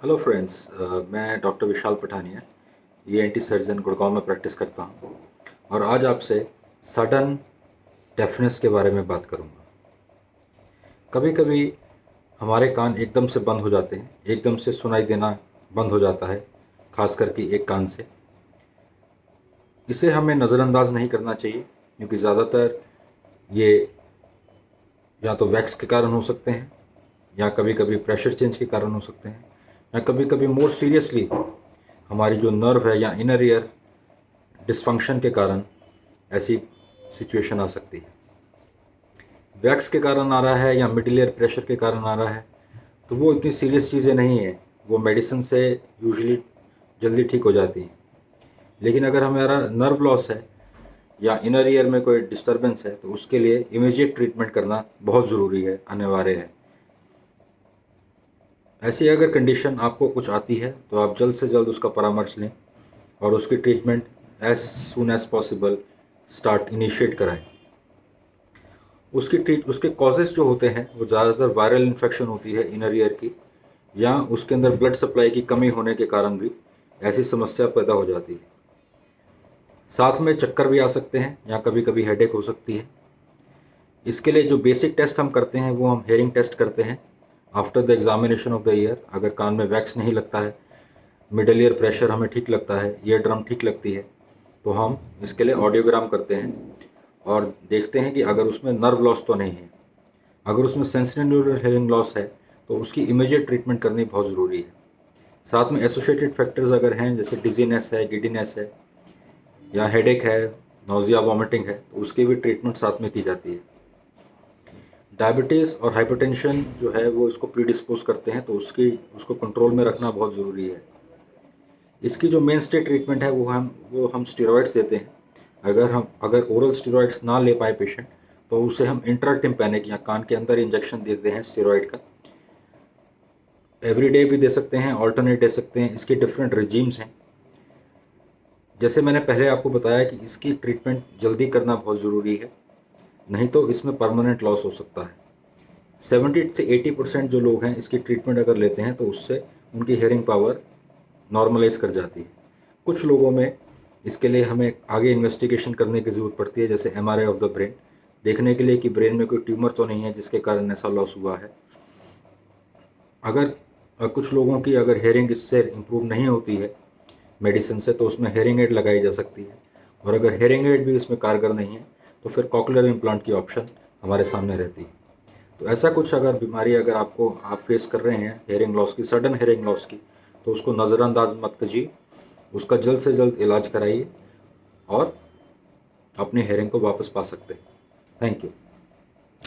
Hello friends, मैं doctor विशाल Pathania ENT surgeon Gurgaon में practice करता हूँ और आज आपसे सडन डेफनेस के बारे में बात करूँगा। कभी कभी हमारे कान एकदम से बंद हो जाते हैं, एकदम से सुनाई देना बंद हो जाता है, खास करके एक कान से। इसे हमें नज़रअंदाज नहीं करना चाहिए क्योंकि ज़्यादातर ये या तो वैक्स के कारण हो सकते हैं या कभी कभी प्रेशर चेंज के कारण हो सकते हैं या कभी कभी मोर सीरियसली हमारी जो नर्व है या इनर ईयर डिसफंक्शन के कारण ऐसी सिचुएशन आ सकती है। वैक्स के कारण आ रहा है या मिडिल ईयर प्रेशर के कारण आ रहा है तो वो इतनी सीरियस चीज़ें नहीं है, वो मेडिसिन से यूजुअली जल्दी ठीक हो जाती हैं। लेकिन अगर हमारा नर्व लॉस है या इनर ईयर में कोई डिस्टरबेंस है तो उसके लिए इमीडिएट ट्रीटमेंट करना बहुत ज़रूरी है, अनिवार्य है। ऐसी अगर कंडीशन आपको कुछ आती है तो आप जल्द से जल्द उसका परामर्श लें और उसकी treatment as soon as possible initiate कराएं। उसके कॉजेज़ जो होते हैं वो ज़्यादातर वायरल इन्फेक्शन होती है इनर ईयर की, या उसके अंदर ब्लड सप्लाई की कमी होने के कारण भी ऐसी समस्या पैदा हो जाती है। साथ में चक्कर भी आ सकते हैं या कभी कभी हेडेक हो सकती है। इसके लिए जो बेसिक टेस्ट हम करते हैं वो हम हेयरिंग टेस्ट करते हैं after the examination of the year. अगर कान में वैक्स नहीं लगता है, मिडल ईयर प्रेशर हमें ठीक लगता है, ईयर ड्रम ठीक लगती है, तो हम इसके लिए ऑडियोग्राम करते हैं और देखते हैं कि अगर उसमें नर्व लॉस तो नहीं है। अगर उसमें सेंसरी न्यूरल हेयरिंग लॉस है तो उसकी इमीडिएट ट्रीटमेंट करनी बहुत ज़रूरी है। साथ में एसोसिएटेड फैक्टर्स अगर हैं जैसे डिजीनेस है, गिडीनेस है या हेडेक है, नोजिया वॉमिटिंग है, तो उसकी भी ट्रीटमेंट साथ में की जाती है। डायबिटीज़ और हाइपरटेंशन जो है वो इसको प्रीडिस्पोज करते हैं, तो उसको कंट्रोल में रखना बहुत ज़रूरी है। इसकी जो मेन स्टे ट्रीटमेंट है वो हम स्टेरॉइड्स देते हैं। अगर ओरल स्टेरॉइड्स ना ले पाए पेशेंट तो उसे हम इंट्राटिम्पैनिक या कान के अंदर इंजेक्शन देते हैं स्टेरॉइड का। एवरीडे भी दे सकते हैं, ऑल्टरनेट दे सकते हैं। इसके डिफरेंट रिजीम्स हैं। जैसे मैंने पहले आपको बताया कि इसकी ट्रीटमेंट जल्दी करना बहुत ज़रूरी है, नहीं तो इसमें परमानेंट लॉस हो सकता है। 70 से 80% जो लोग हैं इसकी ट्रीटमेंट अगर लेते हैं तो उससे उनकी हेयरिंग पावर नॉर्मलाइज कर जाती है। कुछ लोगों में इसके लिए हमें आगे इन्वेस्टिगेशन करने की ज़रूरत पड़ती है, जैसे MRI ऑफ द ब्रेन, देखने के लिए कि ब्रेन में कोई ट्यूमर तो नहीं है जिसके कारण ऐसा लॉस हुआ है। अगर कुछ लोगों की अगर हेयरिंग इससे इम्प्रूव नहीं होती है मेडिसिन से तो उसमें हेयरिंग एड लगाई जा सकती है, और अगर हेयरिंग एड भी इसमें कारगर नहीं है तो फिर कॉक्लियर इम्प्लांट की ऑप्शन हमारे सामने रहती है। तो ऐसा कुछ अगर बीमारी अगर आप फेस कर रहे हैं हेयरिंग लॉस की, सडन हेयरिंग लॉस की, तो उसको नज़रअंदाज मत कीजिए, उसका जल्द से जल्द इलाज कराइए और अपने हेयरिंग को वापस पा सकते हैं। Thank you.